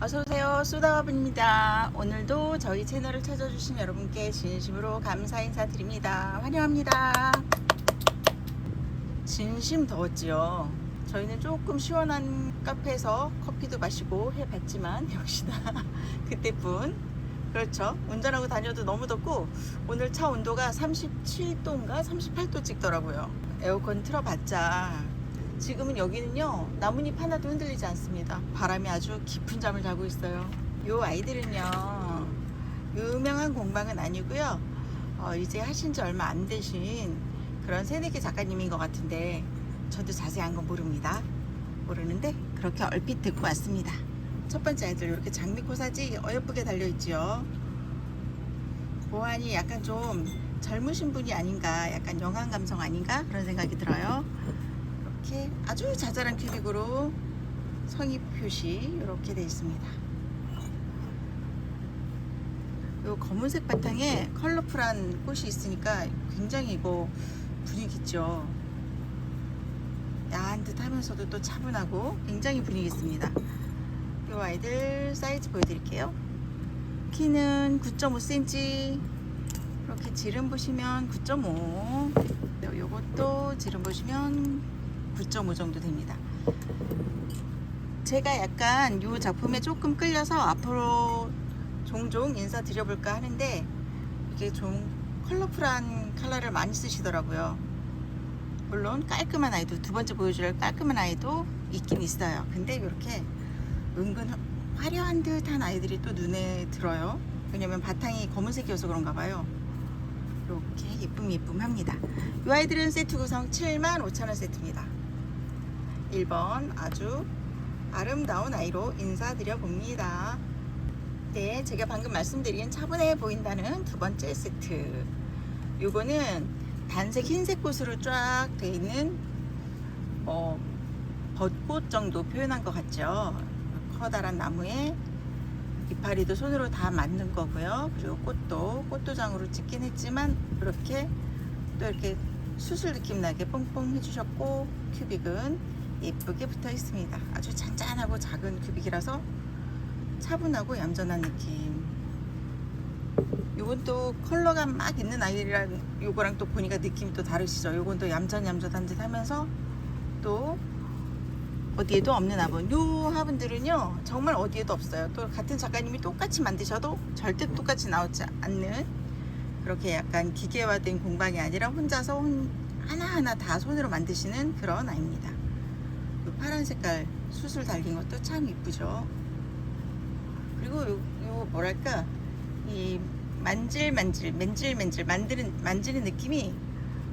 어서오세요. 쏘다와분입니다. 오늘도 저희 채널을 찾아주신 여러분께 진심으로 감사 인사드립니다. 환영합니다. 진심 더웠지요. 저희는 조금 시원한 카페에서 커피도 마시고 해봤지만 역시나 그때뿐. 그렇죠. 운전하고 다녀도 너무 덥고 오늘 차 온도가 37도인가 38도 찍더라고요. 에어컨 틀어봤자 지금은 여기는요 나뭇잎 하나도 흔들리지 않습니다. 바람이 아주 깊은 잠을 자고 있어요. 요 아이들은요 유명한 공방은 아니고요 이제 하신 지 얼마 안 되신 그런 새내기 작가님인 것 같은데 저도 자세한 건 모르는데 그렇게 얼핏 듣고 왔습니다. 첫 번째 아이들 이렇게 장미코사지 어여쁘게 달려있지요. 보안이 약간 좀 젊으신 분이 아닌가, 약간 영한 감성 아닌가 그런 생각이 들어요. 이렇게 아주 자잘한 큐빅으로 성의 표시 이렇게 되어 있습니다. 이 검은색 바탕에 컬러풀한 꽃이 있으니까 굉장히 이거 분위기 있죠. 야한 듯 하면서도 또 차분하고 굉장히 분위기 있습니다. 이 아이들 사이즈 보여드릴게요. 키는 9.5cm, 이렇게 지름 보시면 9.5, 요것도 지름 보시면 9.5 정도 됩니다. 제가 약간 이 작품에 조금 끌려서 앞으로 종종 인사드려볼까 하는데 이게 좀 컬러풀한 컬러를 많이 쓰시더라고요. 물론 깔끔한 아이도, 두 번째 보여줄 깔끔한 아이도 있긴 있어요. 근데 이렇게 은근 화려한 듯한 아이들이 또 눈에 들어요. 왜냐면 바탕이 검은색이어서 그런가 봐요. 이렇게 예쁨합니다. 이 아이들은 세트 구성 75,000원 세트입니다. 1번 아주 아름다운 아이로 인사드려 봅니다. 네, 제가 방금 말씀드린 차분해 보인다는 두 번째 세트. 요거는 단색 흰색 꽃으로 쫙 돼 있는 벚꽃 정도 표현한 것 같죠. 커다란 나무에 이파리도 손으로 다 만든 거고요. 그리고 꽃도장으로 찍긴 했지만 이렇게 또 이렇게 수술 느낌 나게 뽕뽕 해주셨고, 큐빅은 예쁘게 붙어 있습니다. 아주 잔잔하고 작은 큐빅이라서 차분하고 얌전한 느낌. 요건 또 컬러가 막 있는 아이랑 요거랑 또 보니까 느낌이 또 다르시죠. 요건 또 얌전한 듯 하면서 또 어디에도 없는 화분. 요 화분들은요 정말 어디에도 없어요. 또 같은 작가님이 똑같이 만드셔도 절대 똑같이 나오지 않는, 그렇게 약간 기계화된 공방이 아니라 혼자서 하나하나 다 손으로 만드시는 그런 아이입니다. 요 파란 색깔 수술 달린 것도 참 이쁘죠. 그리고 요 뭐랄까 이 만지는 느낌이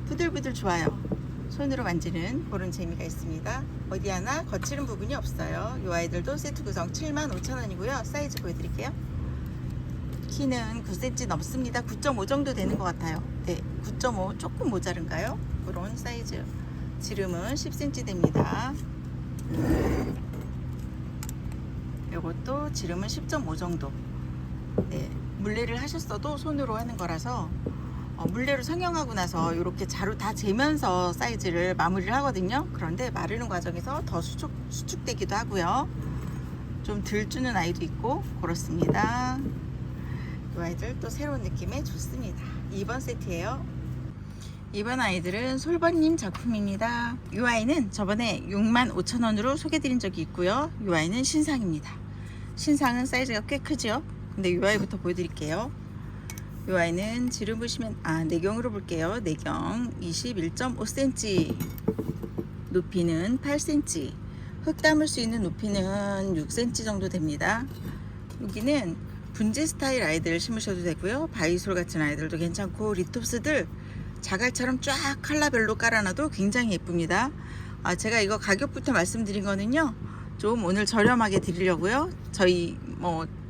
부들부들 좋아요. 손으로 만지는 그런 재미가 있습니다. 어디 하나 거칠은 부분이 없어요. 이 아이들도 세트 구성 75,000원이고요. 사이즈 보여드릴게요. 키는 9cm 넘습니다. 9.5 정도 되는 것 같아요. 네, 9.5 조금 모자른가요? 그런 사이즈. 지름은 10cm 됩니다. 이것도 지름은 10.5 정도. 네, 물레를 하셨어도 손으로 하는 거라서 물레로 성형하고 나서 이렇게 자루 다 재면서 사이즈를 마무리를 하거든요. 그런데 마르는 과정에서 더 수축되기도 하고요. 좀 덜 주는 아이도 있고 그렇습니다. 이 아이들 또 새로운 느낌에 좋습니다. 2번 세트예요. 이번 아이들은 솔버님 작품입니다. 이 아이는 저번에 65,000원으로 소개드린 적이 있고요. 이 아이는 신상입니다. 신상은 사이즈가 꽤 크죠. 근데 이 아이부터 보여드릴게요. 이 아이는 지름 보시면 내경으로 볼게요. 내경 21.5cm, 높이는 8cm, 흙 담을 수 있는 높이는 6cm 정도 됩니다. 여기는 분재 스타일 아이들 심으셔도 되고요. 바이솔 같은 아이들도 괜찮고, 리톱스들 자갈처럼 쫙 컬러별로 깔아놔도 굉장히 예쁩니다. 제가 이거 가격부터 말씀드린 거는요 좀 오늘 저렴하게 드리려고요. 저희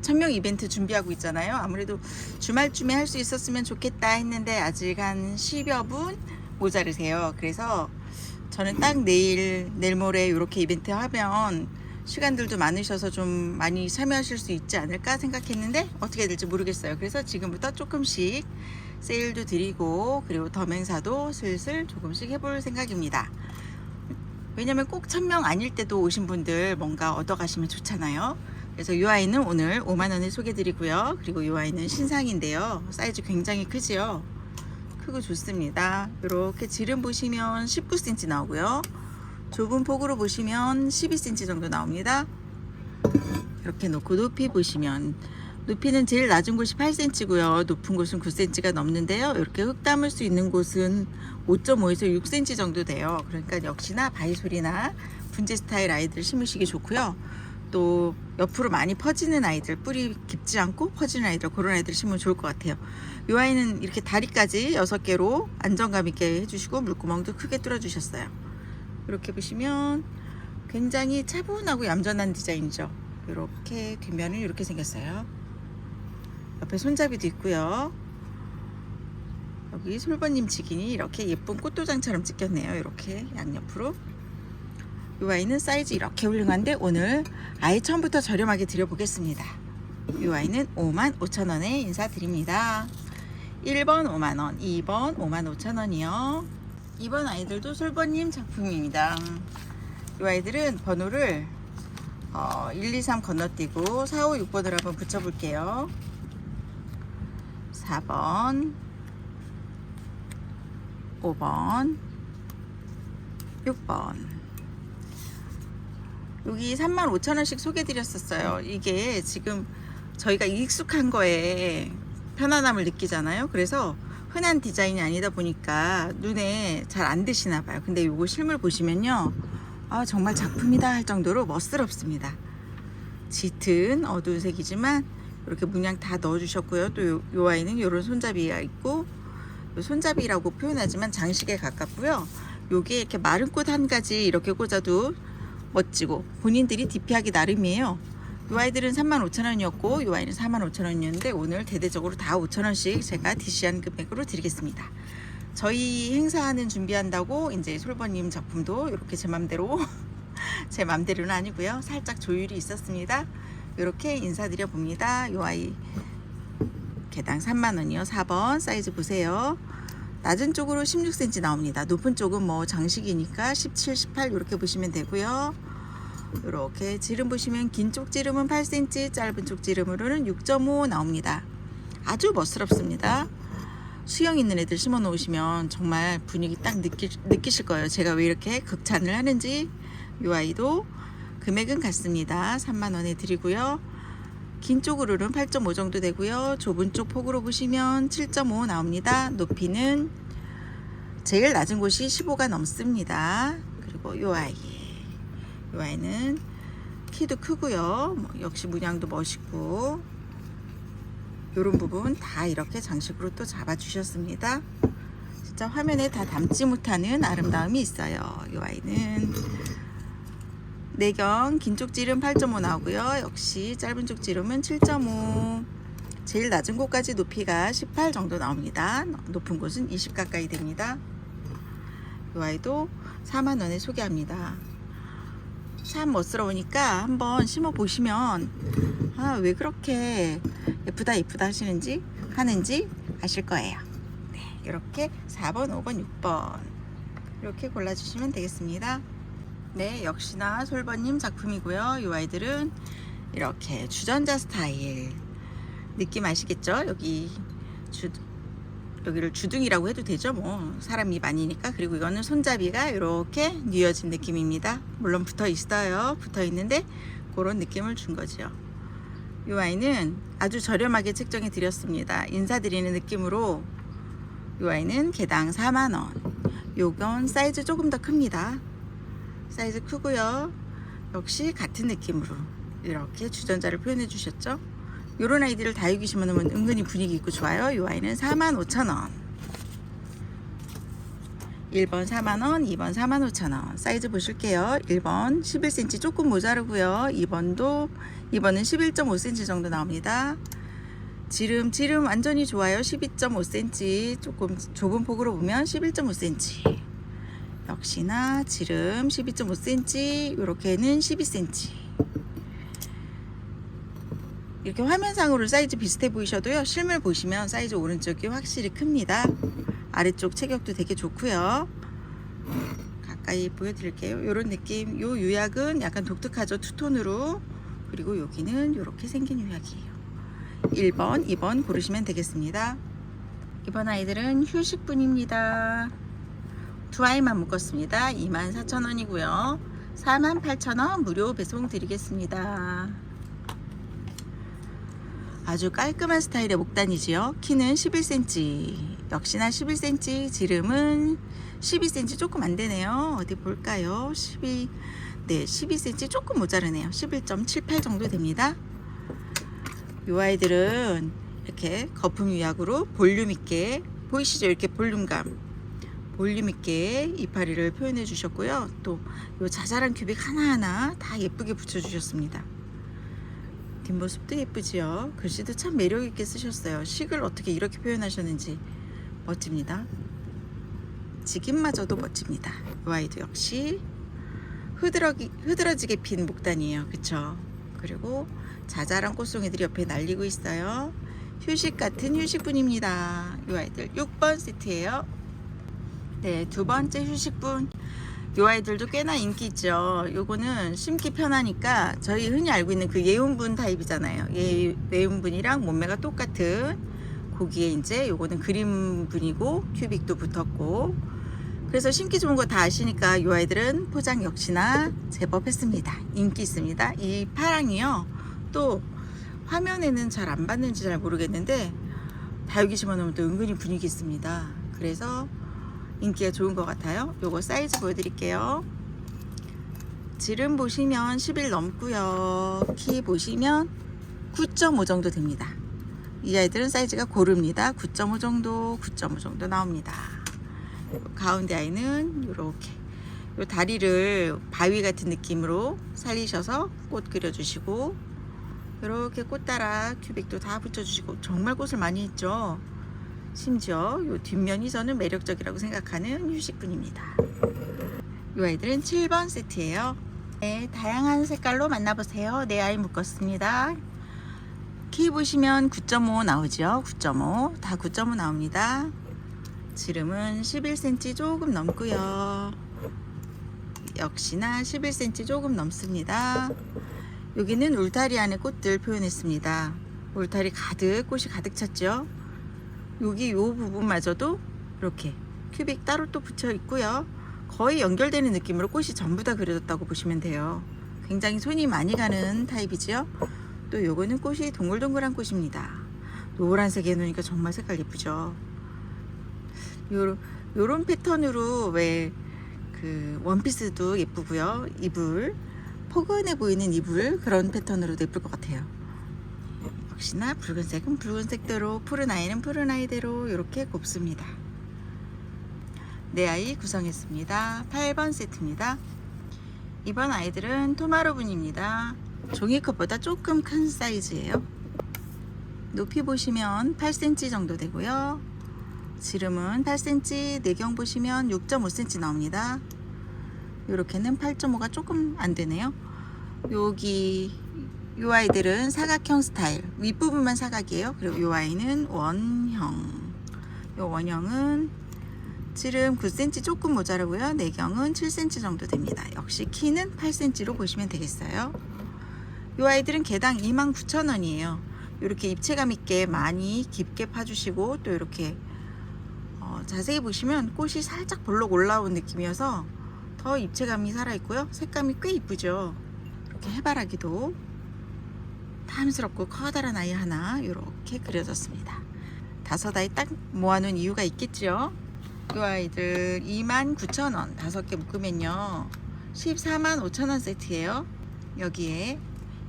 1000명 이벤트 준비하고 있잖아요. 아무래도 주말쯤에 할 수 있었으면 좋겠다 했는데 아직 한 10여 분 모자르세요. 그래서 저는 딱 내일 모레 이렇게 이벤트 하면 시간들도 많으셔서 좀 많이 참여하실 수 있지 않을까 생각했는데 어떻게 될지 모르겠어요. 그래서 지금부터 조금씩 세일도 드리고, 그리고 덤행사도 슬슬 조금씩 해볼 생각입니다. 왜냐면 꼭 1000명 아닐 때도 오신 분들 뭔가 얻어 가시면 좋잖아요. 그래서 이 아이는 오늘 5만원에 소개드리고요. 그리고 이 아이는 신상인데요. 사이즈 굉장히 크지요. 크고 좋습니다. 이렇게 지름 보시면 19cm 나오고요. 좁은 폭으로 보시면 12cm 정도 나옵니다. 이렇게 놓고 높이 보시면, 높이는 제일 낮은 곳이 8cm고요. 높은 곳은 9cm가 넘는데요. 이렇게 흙 담을 수 있는 곳은 5.5에서 6cm 정도 돼요. 그러니까 역시나 바이솔이나 분재 스타일 아이들 심으시기 좋고요. 또 옆으로 많이 퍼지는 아이들, 뿌리 깊지 않고 퍼지는 아이들, 그런 아이들 심으면 좋을 것 같아요. 이 아이는 이렇게 다리까지 6개로 안정감 있게 해주시고 물구멍도 크게 뚫어 주셨어요. 이렇게 보시면 굉장히 차분하고 얌전한 디자인이죠. 이렇게 뒷면은 이렇게 생겼어요. 옆에 손잡이도 있고요. 여기 솔버님 직인이 이렇게 예쁜 꽃도장처럼 찍혔네요. 이렇게 양옆으로. 이 아이는 사이즈 이렇게 훌륭한데 오늘 아예 처음부터 저렴하게 드려보겠습니다. 이 아이는 55,000원에 인사드립니다. 1번 5만원, 2번 55,000원이요. 2번 아이들도 솔버님 작품입니다. 이 아이들은 번호를 1, 2, 3 건너뛰고 4, 5, 6번을 한번 붙여볼게요. 4번, 5번, 6번. 여기 35,000원씩 소개드렸었어요. 이게 지금 저희가 익숙한 거에 편안함을 느끼잖아요. 그래서 흔한 디자인이 아니다 보니까 눈에 잘 안 드시나 봐요. 근데 요거 실물 보시면요, 아, 정말 작품이다 할 정도로 멋스럽습니다. 짙은 어두운 색이지만 이렇게 문양 다 넣어 주셨고요. 또 요 아이는 요런 손잡이가 있고, 요 손잡이라고 표현하지만 장식에 가깝고요. 요게 이렇게 마른 꽃 한 가지 이렇게 꽂아도 멋지고 본인들이 DP하기 나름이에요. 요 아이들은 35,000원이었고 요 아이는 45,000원이었는데 오늘 대대적으로 다 5,000원씩 제가 DC한 금액으로 드리겠습니다. 저희 행사하는 준비한다고 이제 솔버님 작품도 이렇게 제 맘대로 제 맘대로는 아니고요. 살짝 조율이 있었습니다. 이렇게 인사드려 봅니다. 요 아이 개당 3만원이요. 4번 사이즈 보세요. 낮은 쪽으로 16cm 나옵니다. 높은 쪽은 뭐 장식이니까 17, 18 이렇게 보시면 되고요. 이렇게 지름 보시면 긴 쪽 지름은 8cm, 짧은 쪽 지름으로는 6.5 나옵니다. 아주 멋스럽습니다. 수영 있는 애들 심어 놓으시면 정말 분위기 딱 느끼실 거예요. 제가 왜 이렇게 극찬을 하는지. 이 아이도 금액은 같습니다. 3만원에 드리고요. 긴 쪽으로는 8.5 정도 되고요. 좁은 쪽 폭으로 보시면 7.5 나옵니다. 높이는 제일 낮은 곳이 15가 넘습니다. 그리고 이 아이는 키도 크고요. 역시 문양도 멋있고, 이런 부분 다 이렇게 장식으로 또 잡아 주셨습니다. 진짜 화면에 다 담지 못하는 아름다움이 있어요. 이 아이는 내경 긴 쪽 지름 8.5 나오고요. 역시 짧은 쪽 지름은 7.5. 제일 낮은 곳까지 높이가 18 정도 나옵니다. 높은 곳은 20 가까이 됩니다. 이 아이도 4만원에 소개합니다. 참 멋스러우니까 한번 심어 보시면 왜 그렇게 예쁘다 하시는지 아실 거예요. 네, 이렇게 4번, 5번, 6번 이렇게 골라주시면 되겠습니다. 네, 역시나 솔버님 작품이고요. 이 아이들은 이렇게 주전자 스타일 느낌 아시겠죠? 여기를 주둥이라고 해도 되죠. 뭐 사람이 많으니까. 그리고 이거는 손잡이가 이렇게 뉘어진 느낌입니다. 물론 붙어 있어요. 붙어 있는데 그런 느낌을 준 거죠. 이 아이는 아주 저렴하게 책정해 드렸습니다. 인사드리는 느낌으로. 이 아이는 개당 4만원. 요건 사이즈 조금 더 큽니다. 사이즈 크고요. 역시 같은 느낌으로 이렇게 주전자를 표현해 주셨죠. 요런 아이들을 다육이 심어놓으면 은근히 분위기 있고 좋아요. 이 아이는 45,000원. 1번 4만원, 2번 45,000원. 사이즈 보실게요. 1번 11cm 조금 모자르고요. 2번은 11.5cm 정도 나옵니다. 지름 완전히 좋아요. 12.5cm. 조금 좁은 폭으로 보면 11.5cm. 역시나 지름 12.5cm, 이렇게는 12cm. 이렇게 화면상으로 사이즈 비슷해 보이셔도요, 실물 보시면 사이즈 오른쪽이 확실히 큽니다. 아래쪽 체격도 되게 좋고요. 가까이 보여드릴게요. 이런 느낌. 요 유약은 약간 독특하죠. 투톤으로 그리고 여기는 이렇게 생긴 요약이에요. 1번, 2번 고르시면 되겠습니다. 이번 아이들은 휴식분입니다. 두 아이만 묶었습니다. 24,000원이고요. 48,000원 무료 배송 드리겠습니다. 아주 깔끔한 스타일의 목단이지요. 키는 11cm, 역시나 11cm, 지름은 12cm 조금 안 되네요. 어디 볼까요? 12cm 조금 모자르네요. 11.78 정도 됩니다. 이 아이들은 이렇게 거품 유약으로 볼륨 있게, 보이시죠? 이렇게 볼륨감, 볼륨 있게 이파리를 표현해 주셨고요. 또 이 자잘한 큐빅 하나하나 다 예쁘게 붙여 주셨습니다. 뒷모습도 예쁘지요. 글씨도 참 매력 있게 쓰셨어요. 식을 어떻게 이렇게 표현하셨는지 멋집니다. 직인마저도 멋집니다. 이 아이도 역시 흐드러지게 핀 목단이에요. 그쵸? 그리고 자잘한 꽃송이들이 옆에 날리고 있어요. 휴식 같은 휴식분입니다. 이 아이들 6번 세트예요. 네, 두 번째 휴식분. 이 아이들도 꽤나 인기 있죠. 요거는 심기 편하니까 저희 흔히 알고 있는 그 예운분 타입이잖아요. 예운분이랑 몸매가 똑같은, 거기에 이제 요거는 그림분이고 큐빅도 붙었고, 그래서 심기 좋은 거 다 아시니까 이 아이들은 포장 역시나 제법 했습니다. 인기 있습니다. 이 파랑이요, 또 화면에는 잘 안 받는지 잘 모르겠는데 다육이 심어놓으면 또 은근히 분위기 있습니다. 그래서 인기가 좋은 것 같아요. 요거 사이즈 보여드릴게요. 지름 보시면 11 넘고요. 키 보시면 9.5 정도 됩니다. 이 아이들은 사이즈가 고릅니다. 9.5 정도, 9.5 정도 나옵니다. 가운데 아이는 이렇게 요 다리를 바위 같은 느낌으로 살리셔서 꽃 그려주시고, 이렇게 꽃 따라 큐빅도 다 붙여주시고, 정말 꽃을 많이 했죠. 심지어 요 뒷면이 저는 매력적이라고 생각하는 휴식분입니다. 이 아이들은 7번 세트예요. 네, 다양한 색깔로 만나보세요. 네 아이 묶었습니다. 키 보시면 9.5 나오죠. 9.5, 다 9.5 나옵니다. 지름은 11cm 조금 넘고요. 역시나 11cm 조금 넘습니다. 여기는 울타리 안에 꽃들 표현했습니다. 울타리 가득, 꽃이 가득 찼죠. 여기 요 부분마저도 이렇게 큐빅 따로 또 붙여 있고요. 거의 연결되는 느낌으로 꽃이 전부 다 그려졌다고 보시면 돼요. 굉장히 손이 많이 가는 타입이죠. 또 요거는 꽃이 동글동글한 꽃입니다. 노란색에 놓으니까 정말 색깔 예쁘죠. 요런 패턴으로 왜 그 원피스도 예쁘고요. 이불, 포근해 보이는 이불, 그런 패턴으로도 예쁠 것 같아요. 역시나 붉은색은 붉은색대로, 푸른 아이는 푸른 아이대로 이렇게 곱습니다. 네 아이 구성했습니다. 8번 세트입니다. 이번 아이들은 토마로분입니다. 종이컵보다 조금 큰 사이즈예요. 높이 보시면 8cm 정도 되고요. 지름은 8cm, 내경 보시면 6.5cm 나옵니다. 이렇게는 8.5가 조금 안 되네요. 여기 이 아이들은 사각형 스타일, 윗부분만 사각이에요. 그리고 이 아이는 원형. 이 원형은 지름 9cm 조금 모자르고요. 내경은 7cm 정도 됩니다. 역시 키는 8cm로 보시면 되겠어요. 이 아이들은 개당 29,000원이에요. 이렇게 입체감 있게 많이 깊게 파주시고, 또 이렇게 자세히 보시면 꽃이 살짝 볼록 올라온 느낌이어서 더 입체감이 살아있고요. 색감이 꽤 이쁘죠. 이렇게 해바라기도 탐스럽고 커다란 아이 하나 이렇게 그려졌습니다. 5아이 딱 모아놓은 이유가 있겠죠. 이 아이들 29,000원 5개 묶으면요 145,000원 세트예요. 여기에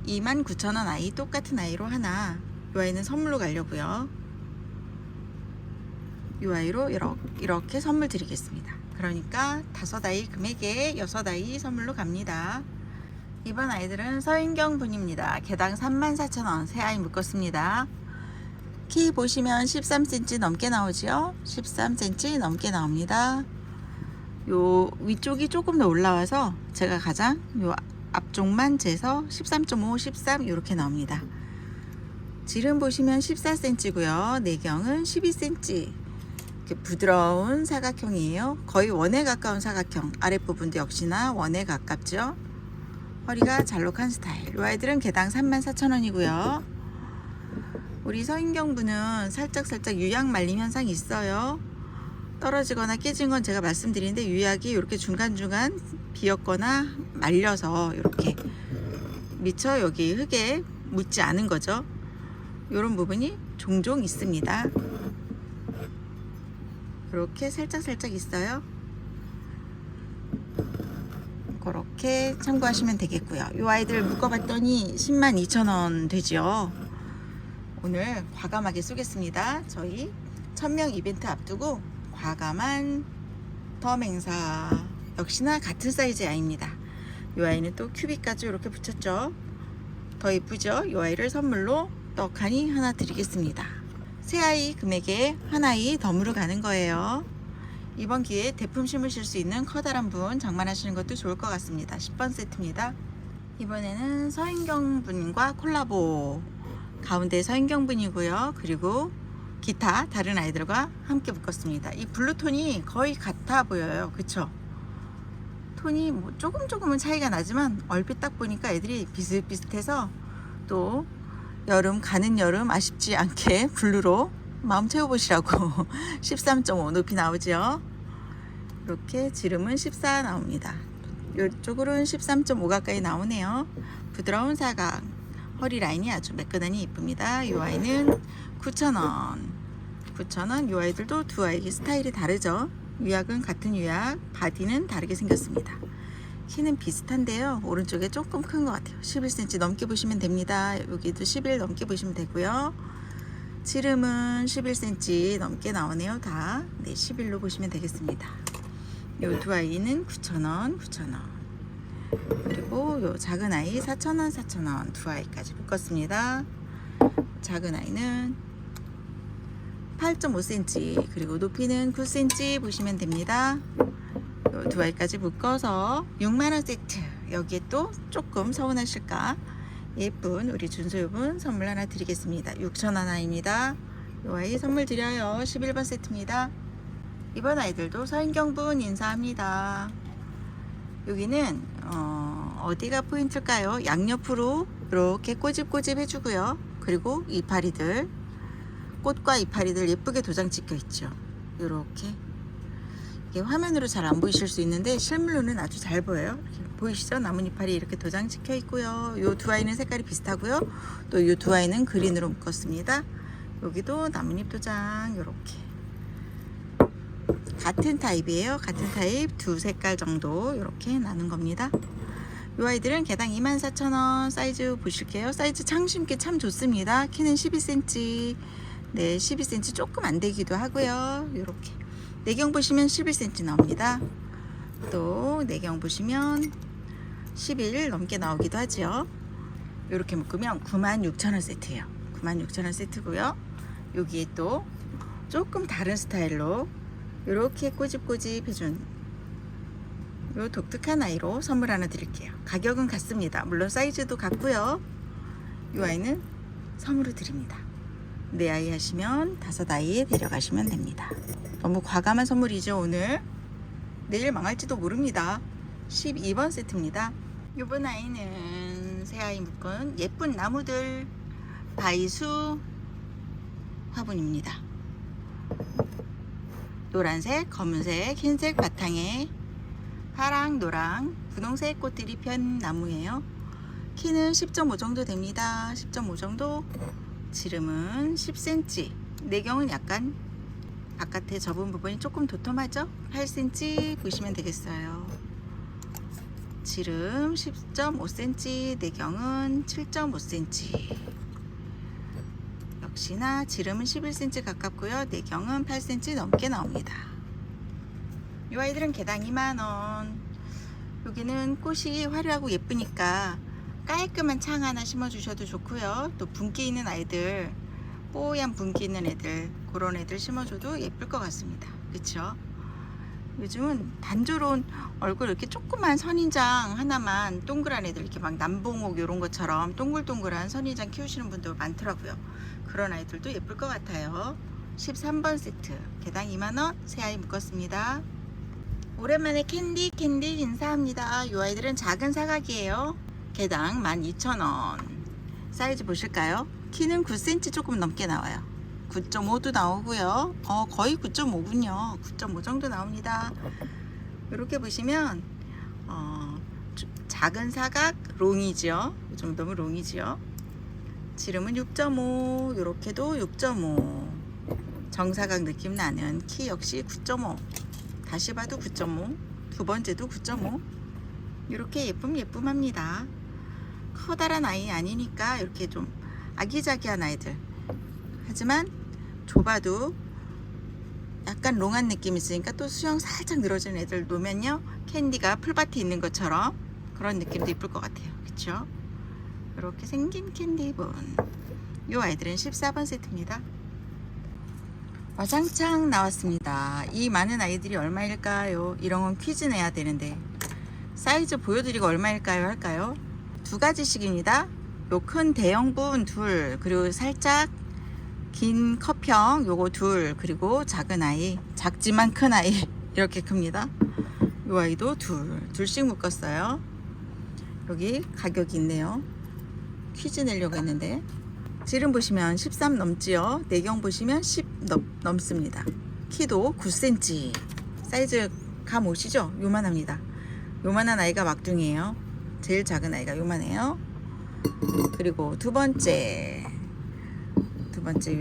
29,000원 아이 똑같은 아이로 하나, 이 아이는 선물로 가려고요. 이 아이로 이렇게 선물 드리겠습니다. 그러니까 5아이 금액에 6아이 선물로 갑니다. 이번 아이들은 서인경 분입니다. 개당 34,000원 새 아이 묶었습니다. 키 보시면 13cm 넘게 나오죠. 13cm 넘게 나옵니다. 요 위쪽이 조금 더 올라와서 제가 가장 요 앞쪽만 재서 13.5, 13 이렇게 나옵니다. 지름 보시면 14cm고요. 내경은 12cm. 이렇게 부드러운 사각형이에요. 거의 원에 가까운 사각형. 아랫부분도 역시나 원에 가깝죠. 허리가 잘록한 스타일. 이 아이들은 개당 34,000원이고요. 우리 서인경부는 살짝 유약 말림 현상이 있어요. 떨어지거나 깨진 건 제가 말씀드리는데 유약이 이렇게 중간중간 비었거나 말려서 이렇게 미처 여기 흙에 묻지 않은 거죠. 이런 부분이 종종 있습니다. 이렇게 살짝 있어요. 그렇게 참고하시면 되겠고요. 이 아이들 묶어봤더니 102,000원 되죠. 오늘 과감하게 쏘겠습니다. 저희 1000명 이벤트 앞두고 과감한 덤 행사. 역시나 같은 사이즈의 아이입니다. 이 아이는 또 큐빅까지 이렇게 붙였죠. 더 이쁘죠? 이 아이를 선물로 떡하니 하나 드리겠습니다. 새 아이 금액에 한 아이 덤으로 가는 거예요. 이번 기회에 대품 심으실 수 있는 커다란 분 장만하시는 것도 좋을 것 같습니다. 10번 세트입니다. 이번에는 서인경 분과 콜라보. 가운데 서인경 분이고요. 그리고 기타 다른 아이들과 함께 묶었습니다. 이 블루톤이 거의 같아 보여요. 그쵸? 톤이 뭐 조금은 차이가 나지만 얼핏 딱 보니까 애들이 비슷비슷해서 또 가는 여름 아쉽지 않게 블루로 마음 채워보시라고 13.5 높이 나오죠. 이렇게 지름은 14 나옵니다. 이쪽으로는 13.5 가까이 나오네요. 부드러운 사각, 허리 라인이 아주 매끈하니 이쁩니다. 이 아이는 9,000원. 9,000원. 이 아이들도 두 아이 스타일이 다르죠. 유약은 같은 유약, 바디는 다르게 생겼습니다. 키는 비슷한데요. 오른쪽에 조금 큰 것 같아요. 11cm 넘게 보시면 됩니다. 여기도 11 넘게 보시면 되고요. 지름은 11cm 넘게 나오네요. 다. 네, 11로 보시면 되겠습니다. 요 두 아이는 9,000원, 9,000원. 그리고 요 작은 아이 4,000원, 4,000원 두 아이까지 묶었습니다. 작은 아이는 8.5cm 그리고 높이는 9cm 보시면 됩니다. 요 두 아이까지 묶어서 6만원 세트. 여기에 또 조금 서운하실까 예쁜 우리 준소유분 선물 하나 드리겠습니다. 6,000원 아이입니다. 이 아이 선물 드려요. 11번 세트입니다. 이번 아이들도 서인경분 인사합니다. 여기는 어디가 포인트일까요? 양옆으로 이렇게 꼬집꼬집 해주고요. 그리고 이파리들, 꽃과 이파리들 예쁘게 도장 찍혀 있죠. 이렇게 이게 화면으로 잘 안 보이실 수 있는데 실물로는 아주 잘 보여요. 이렇게 보이시죠? 나뭇잎알이 이렇게 도장 찍혀 있고요. 요 두 아이는 색깔이 비슷하고요. 또 요 두 아이는 그린으로 묶었습니다. 여기도 나뭇잎 도장 이렇게 같은 타입이에요. 같은 타입 두 색깔 정도 이렇게 나는 겁니다. 이 아이들은 개당 24,000원. 사이즈 보실게요. 사이즈 창 심기 참 좋습니다. 키는 12cm. 네, 12cm 조금 안 되기도 하고요. 이렇게 내경 보시면 11cm 나옵니다. 또 내경 보시면 11 넘게 나오기도 하죠. 이렇게 묶으면 96,000원 세트예요. 96,000원 세트고요. 여기에 또 조금 다른 스타일로 이렇게 꼬집꼬집 해준 요 독특한 아이로 선물 하나 드릴게요. 가격은 같습니다. 물론 사이즈도 같고요. 이 아이는 선물로 드립니다. 네 아이 하시면 5아이 데려가시면 됩니다. 너무 과감한 선물이죠. 오늘 내일 망할지도 모릅니다. 12번 세트입니다. 이번 아이는 새 아이 묶은 예쁜 나무들 바이수 화분입니다. 노란색, 검은색, 흰색 바탕에 파랑, 노랑, 분홍색 꽃들이 편 나무예요. 키는 10.5 정도 됩니다. 10.5 정도. 지름은 10cm. 내경은 약간 바깥에 접은 부분이 조금 도톰하죠? 8cm 보시면 되겠어요. 지름 10.5cm, 내경은 7.5cm. 역시나 지름은 11cm 가깝고요. 내경은 8cm 넘게 나옵니다. 이 아이들은 개당 2만원. 여기는 꽃이 화려하고 예쁘니까 깔끔한 창 하나 심어주셔도 좋고요. 또 분기 있는 아이들, 뽀얀 분기 있는 애들, 그런 애들 심어줘도 예쁠 것 같습니다. 그쵸? 요즘은 단조로운 얼굴 이렇게 조그만 선인장 하나만 동그란 애들 이렇게 막 남봉옥 이런 것처럼 동글동글한 선인장 키우시는 분들 많더라고요. 그런 아이들도 예쁠 것 같아요. 13번 세트 개당 2만원 새 아이 묶었습니다. 오랜만에 캔디 인사합니다. 이 아이들은 작은 사각이에요. 개당 12,000원. 사이즈 보실까요? 키는 9cm 조금 넘게 나와요. 9.5도 나오고요. 거의 9.5군요. 9.5 정도 나옵니다. 이렇게 보시면 작은 사각 롱이지요. 이 정도면 롱이지요. 지름은 6.5, 이렇게도 6.5. 정사각 느낌 나는 키 역시 9.5. 다시 봐도 9.5. 두 번째도 9.5. 이렇게 예쁨합니다. 커다란 아이 아니니까 이렇게 좀 아기자기한 아이들. 하지만 좁아도 약간 롱한 느낌이 있으니까 또 수영 살짝 늘어지는 애들 놓으면요, 캔디가 풀밭에 있는 것처럼 그런 느낌도 이쁠 것 같아요. 그쵸? 이렇게 생긴 캔디분. 이 아이들은 14번 세트입니다. 와장창 나왔습니다. 이 많은 아이들이 얼마일까요? 이런 건 퀴즈 내야 되는데 사이즈 보여드리고 얼마일까요? 할까요? 두 가지씩입니다. 요 큰 대형분 둘, 그리고 살짝 긴 컵형 요거 둘, 그리고 작은 아이, 작지만 큰 아이 이렇게 큽니다. 요 아이도 둘씩 묶었어요. 여기 가격이 있네요. 퀴즈 내려고 했는데 지름 보시면 13 넘지요. 내경 보시면 10 넘습니다. 키도 9cm. 사이즈 감 오시죠? 요만합니다. 요만한 아이가 막둥이에요. 제일 작은 아이가 요만해요. 그리고 두 번째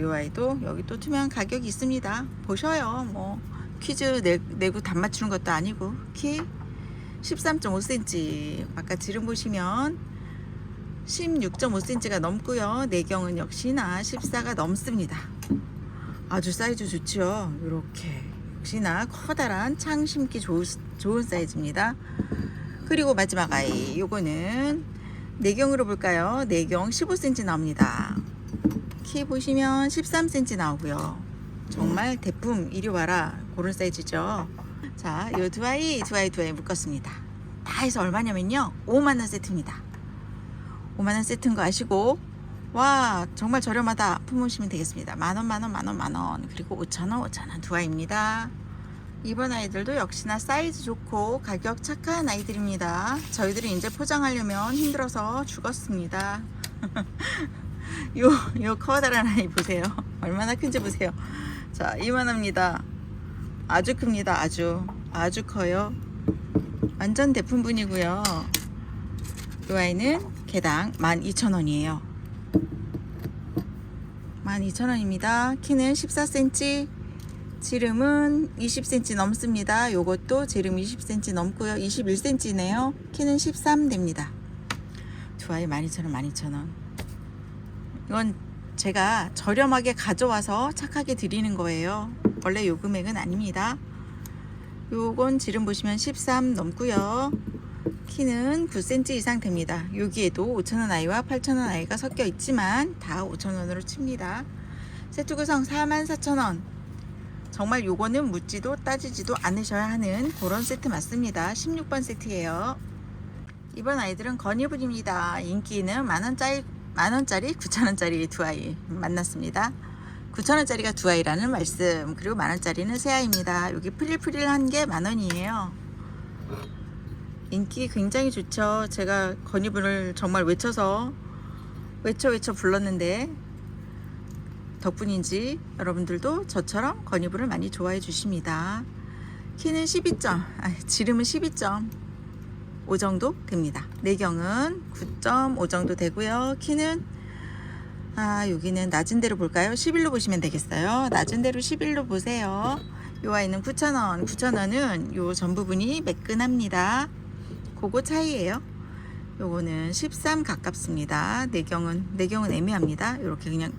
요 아이도 여기 또 투명 가격이 있습니다. 보셔요. 뭐 퀴즈 내고 답 맞추는 것도 아니고. 키 13.5cm. 아까 지름 보시면 16.5cm가 넘고요. 내경은 역시나 14가 넘습니다. 아주 사이즈 좋죠. 이렇게 역시나 커다란 창 심기 좋은 사이즈입니다. 그리고 마지막 아이, 요거는 내경으로 볼까요? 내경 15cm 나옵니다. 키 보시면 13cm 나오고요. 정말 대품 이리 와라 그런 사이즈죠. 자, 요 두 아이 묶었습니다. 다 해서 얼마냐면요, 5만원 세트입니다. 5만원 세트인 거 아시고, 와 정말 저렴하다 품으시면 되겠습니다. 만원. 그리고 5,000원 두 아이입니다. 이번 아이들도 역시나 사이즈 좋고 가격 착한 아이들입니다. 저희들이 이제 포장하려면 힘들어서 죽었습니다. 요 커다란 아이 보세요. 얼마나 큰지 보세요. 자, 이만합니다. 아주 큽니다. 아주 커요. 완전 대품분이고요. 이 아이는 개당 12,000원이에요. 12,000원입니다. 키는 14cm, 지름은 20cm 넘습니다. 요것도 지름 20cm 넘고요. 21cm네요. 키는 13 됩니다. 두 아이 12,000원. 이건 제가 저렴하게 가져와서 착하게 드리는 거예요. 원래 요 금액은 아닙니다. 요건 지름 보시면 13 넘고요. 키는 9cm 이상 됩니다. 여기에도 5,000원 아이와 8,000원 아이가 섞여 있지만 다 5,000원으로 칩니다. 세트 구성 44,000원. 정말 요거는 묻지도 따지지도 않으셔야 하는 그런 세트 맞습니다. 16번 세트예요. 이번 아이들은 건이분입니다. 인기는 만원짜리 9,000원짜리 두 아이 만났습니다. 9,000원짜리가 두 아이라는 말씀. 그리고 만원짜리는 세 아이입니다. 여기 프릴한 게 만원이에요. 인기 굉장히 좋죠. 제가 건이분을 정말 외쳐 불렀는데 덕분인지 여러분들도 저처럼 건이분을 많이 좋아해 주십니다. 키는 지름은 12.5 정도 됩니다. 내경은 9.5 정도 되고요. 키는 여기는 낮은 대로 볼까요? 11로 보시면 되겠어요. 낮은 대로 11로 보세요. 이 아이는 9,000원. 9,000원은 요 전 부분이 매끈합니다. 그거 차이예요. 요거는 13 가깝습니다. 내경은 애매합니다. 이렇게 그냥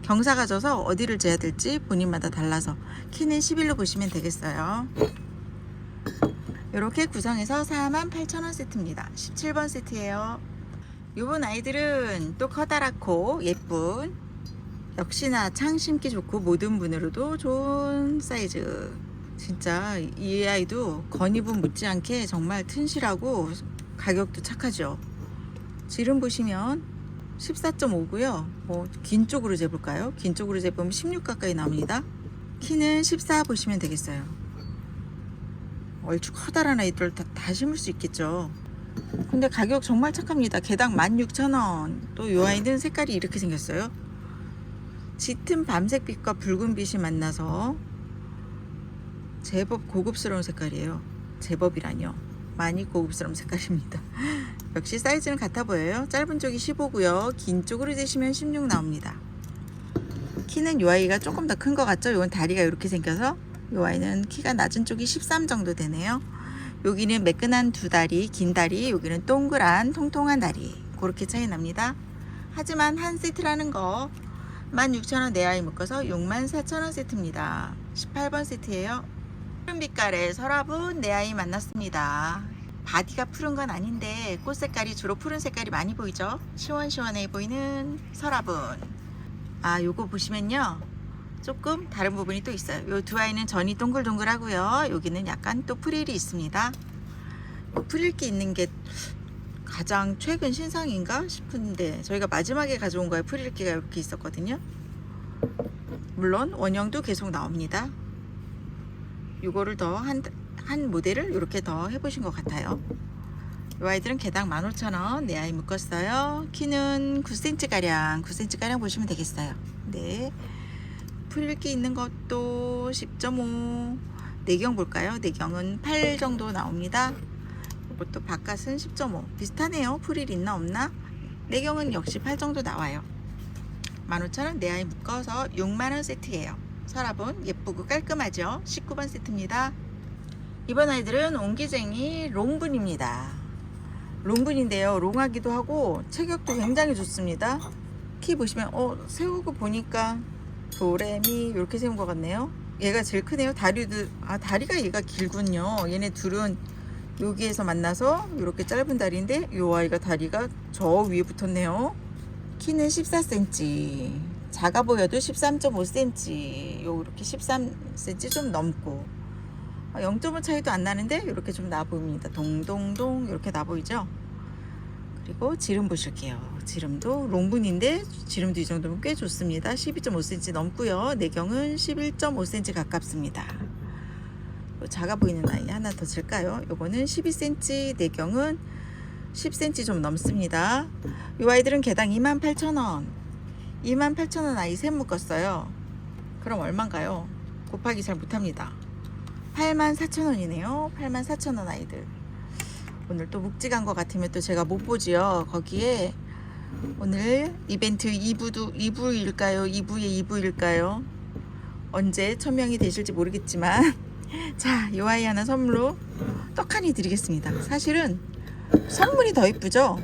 경사가 져서 어디를 재야 될지 본인마다 달라서 키는 11로 보시면 되겠어요. 이렇게 구성해서 48,000원 세트입니다. 17번 세트예요. 요번 아이들은 또 커다랗고 예쁜, 역시나 창 심기 좋고 모든 분으로도 좋은 사이즈. 진짜 이 아이도 건이분 못지않게 정말 튼실하고 가격도 착하죠. 지름 보시면 14.5고요. 긴 쪽으로 재볼까요? 긴 쪽으로 재보면 16 가까이 나옵니다. 키는 14 보시면 되겠어요. 얼추 커다란 아이들 다 심을 수 있겠죠. 근데 가격 정말 착합니다. 개당 16,000원. 또 요 아이는 색깔이 이렇게 생겼어요. 짙은 밤색빛과 붉은빛이 만나서 제법 고급스러운 색깔이에요. 제법이라뇨. 많이 고급스러운 색깔입니다. 역시 사이즈는 같아 보여요. 짧은 쪽이 15고요. 긴 쪽으로 재시면 16 나옵니다. 키는 요 아이가 조금 더 큰 것 같죠? 요건 다리가 이렇게 생겨서 요 아이는 키가 낮은 쪽이 13 정도 되네요. 여기는 매끈한 두 다리, 긴 다리, 여기는 동그란 통통한 다리. 그렇게 차이 납니다. 하지만 한 세트라는 거 16,000원 내 아이 묶어서 64,000원 세트입니다. 18번 세트예요. 푸른 빛깔의 서랍은 내 아이 만났습니다. 바디가 푸른 건 아닌데 꽃 색깔이 주로 푸른 색깔이 많이 보이죠? 시원시원해 보이는 서랍은. 아, 요거 보시면요, 조금 다른 부분이 또 있어요. 요 두 아이는 전이 동글동글하고요. 여기는 약간 또 프릴이 있습니다. 프릴기 있는 게 가장 최근 신상인가 싶은데 저희가 마지막에 가져온 거에 프릴기가 이렇게 있었거든요. 물론 원형도 계속 나옵니다. 요거를 더 한 모델을 이렇게 더 해보신 것 같아요. 이 아이들은 개당 15,000원 내 아이 묶었어요. 키는 9cm가량 9cm가량 보시면 되겠어요. 네, 프릴기 있는 것도 10.5. 내경 볼까요? 내경은 8 정도 나옵니다. 이것도 바깥은 10.5. 비슷하네요. 프릴 있나 없나? 내경은 역시 8 정도 나와요. 15,000원 내 아이 묶어서 6만원 세트예요. 서랍은 예쁘고 깔끔하죠? 19번 세트입니다. 이번 아이들은 옹기쟁이 롱분입니다. 롱분인데요, 롱하기도 하고 체격도 굉장히 좋습니다. 키 보시면 세우고 보니까 도레미 이렇게 세운 것 같네요. 얘가 제일 크네요. 다리가 얘가 길군요. 얘네 둘은 여기에서 만나서 이렇게 짧은 다리인데 이 아이가 다리가 저 위에 붙었네요. 키는 14cm, 작아 보여도 13.5cm, 이렇게 13cm 좀 넘고 0.5 차이도 안 나는데 이렇게 좀 나 보입니다. 동동동 이렇게 나 보이죠? 그리고 지름 보실게요. 지름도 롱분인데 지름도 이 정도면 꽤 좋습니다. 12.5cm 넘고요. 내경은 11.5cm 가깝습니다. 작아 보이는 아이 하나 더 칠까요? 요거는 12cm, 내경은 10cm 좀 넘습니다. 이 아이들은 개당 28,000원 28,000원 아이 셋 묶었어요. 그럼 얼마인가요? 곱하기 잘 못합니다. 84,000원이네요 84,000원 아이들. 오늘 또 묵직한 것 같으면 또 제가 못 보지요. 거기에 오늘 이벤트 2부일까요? 2부의 2부일까요? 언제 천명이 되실지 모르겠지만 자, 요 아이 하나 선물로 떡하니 드리겠습니다. 사실은 선물이 더 이쁘죠?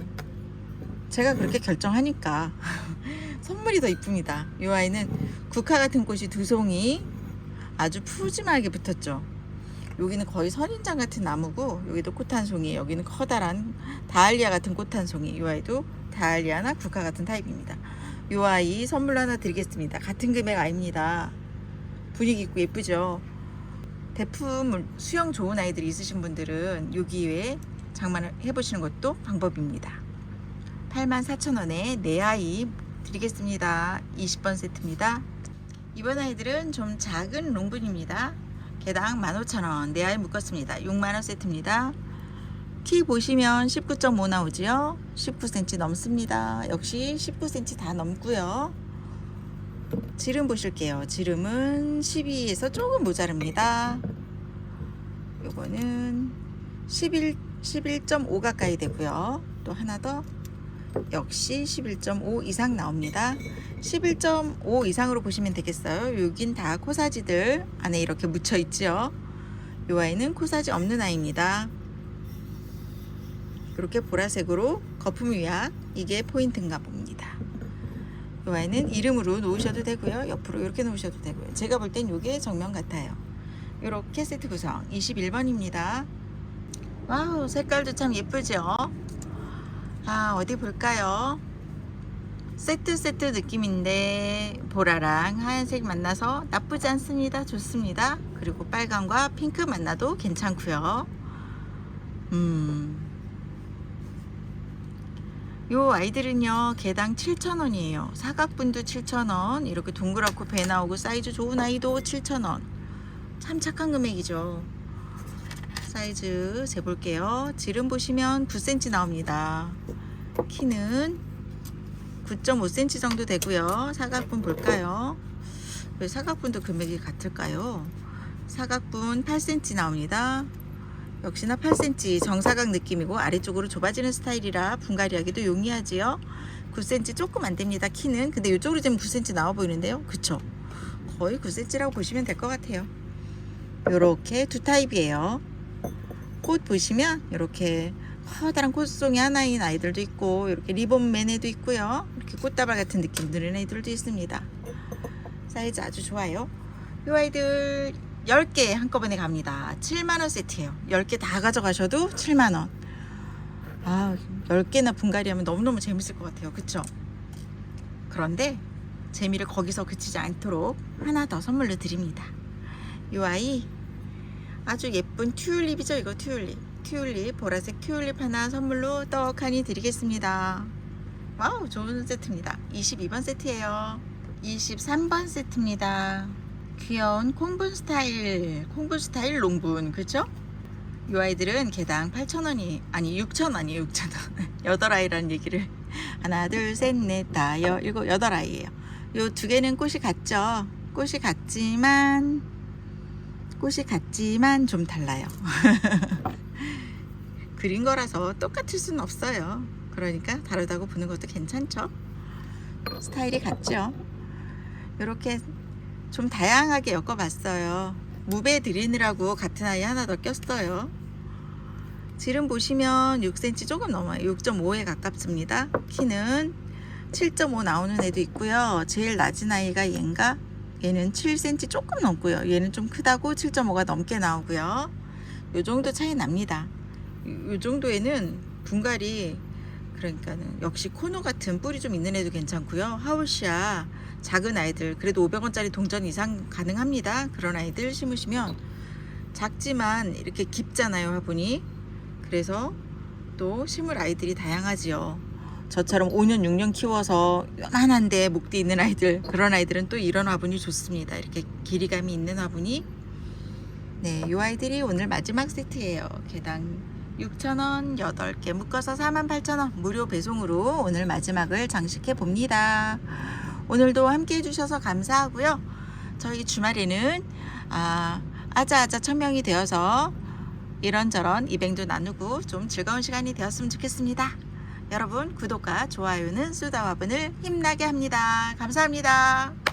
제가 그렇게 결정하니까 선물이 더 이쁩니다. 요 아이는 국화 같은 꽃이 2송이 아주 푸짐하게 붙었죠. 여기는 거의 선인장 같은 나무고 여기도 꽃 한 송이, 여기는 커다란 다알리아 같은 꽃 한 송이. 이 아이도 다알리아나 국화 같은 타입입니다. 이 아이 선물로 하나 드리겠습니다. 같은 금액 아닙니다. 분위기 있고 예쁘죠. 대품 수영 좋은 아이들이 있으신 분들은 여기에 장만을 해보시는 것도 방법입니다. 84,000원에 내 아이 드리겠습니다. 20번 세트입니다. 이번 아이들은 좀 작은 롱분입니다. 개당 15,000원 내 아이 묶었습니다. 6만원 세트입니다. 키 보시면 19.5 나오지요. 19cm 넘습니다. 역시 19cm 다 넘고요. 지름 보실게요. 지름은 12에서 조금 모자릅니다. 요거는 11.5 가까이 되고요. 또 하나 더 역시 11.5 이상 나옵니다. 11.5 이상으로 보시면 되겠어요. 여긴 다 코사지들 안에 이렇게 묻혀 있죠. 이 아이는 코사지 없는 아이입니다. 이렇게 보라색으로 거품 위약, 이게 포인트인가 봅니다. 이 아이는 이름으로 놓으셔도 되고요. 옆으로 이렇게 놓으셔도 되고요. 제가 볼 땐 이게 정면 같아요. 이렇게 세트 구성 21번입니다. 와우, 색깔도 참 예쁘죠? 아, 어디 볼까요? 세트 느낌인데 보라랑 하얀색 만나서 나쁘지 않습니다. 좋습니다. 그리고 빨강과 핑크 만나도 괜찮고요. 요 아이들은요 개당 7,000원이에요 사각분도 7,000원, 이렇게 동그랗고 배 나오고 사이즈 좋은 아이도 7,000원. 참 착한 금액이죠. 사이즈 재볼게요. 지름 보시면 9cm 나옵니다. 키는 9.5cm 정도 되고요. 사각분 볼까요? 왜 사각분도 금액이 같을까요? 사각분 8cm 나옵니다. 역시나 8cm 정사각 느낌이고 아래쪽으로 좁아지는 스타일이라 분갈이하기도 용이하지요. 9cm 조금 안 됩니다. 키는. 근데 이쪽으로 지금 9cm 나와 보이는데요. 그쵸? 거의 9cm라고 보시면 될 것 같아요. 요렇게 두 타입이에요. 꽃 보시면 이렇게 커다란 꽃송이 하나인 아이들도 있고, 이렇게 리본 매네도 있고요. 이렇게 꽃다발 같은 느낌 드는 애들도 있습니다. 사이즈 아주 좋아요. 이 아이들 10개 한꺼번에 갑니다. 7만원 세트예요. 10개 다 가져가셔도 7만원. 아, 10개나 분갈이 하면 너무너무 재밌을 것 같아요. 그쵸? 그런데 재미를 거기서 그치지 않도록 하나 더 선물로 드립니다. 이 아이 아주 예쁜 튤립이죠. 이거 튤립 보라색 튤립 하나 선물로 떡하니 드리겠습니다. 와우, 좋은 세트입니다. 22번 세트예요. 23번 세트입니다. 귀여운 콩분 스타일 롱분, 그쵸? 이 아이들은 개당 8,000원이 아니 6,000원이에요. 6,000원. 8아이라는 얘기를 하나 둘 셋 넷 다 일곱 8아이예요. 요 두 개는 꽃이 같죠. 꽃이 같지만 좀 달라요. 그린 거라서 똑같을 수는 없어요. 그러니까 다르다고 보는 것도 괜찮죠. 스타일이 같죠. 이렇게 좀 다양하게 엮어봤어요. 무배 드리느라고 같은 아이 하나 더 꼈어요. 지름 보시면 6cm 조금 넘어요. 6.5에 가깝습니다. 키는 7.5 나오는 애도 있고요. 제일 낮은 아이가 얘인가? 얘는 7cm 조금 넘고요. 얘는 좀 크다고 7.5가 넘게 나오고요. 요 정도 차이 납니다. 요 정도에는 분갈이, 그러니까는 역시 코노 같은 뿌리 좀 있는 애도 괜찮고요. 하우시아 작은 아이들, 그래도 500원짜리 동전 이상 가능합니다. 그런 아이들 심으시면, 작지만 이렇게 깊잖아요, 화분이. 그래서 또 심을 아이들이 다양하지요. 저처럼 5년 6년 키워서 요만한데 목대 있는 아이들, 그런 아이들은 또 이런 화분이 좋습니다. 이렇게 길이감이 있는 화분이. 네, 이 아이들이 오늘 마지막 세트예요. 개당 6,000원 8개 묶어서 48,000원 무료 배송으로 오늘 마지막을 장식해 봅니다. 오늘도 함께 해주셔서 감사하고요. 저희 주말에는 아자아자 1000명이 되어서 이런저런 이벤트도 나누고 좀 즐거운 시간이 되었으면 좋겠습니다. 여러분, 구독과 좋아요는 수다화분을 힘나게 합니다. 감사합니다.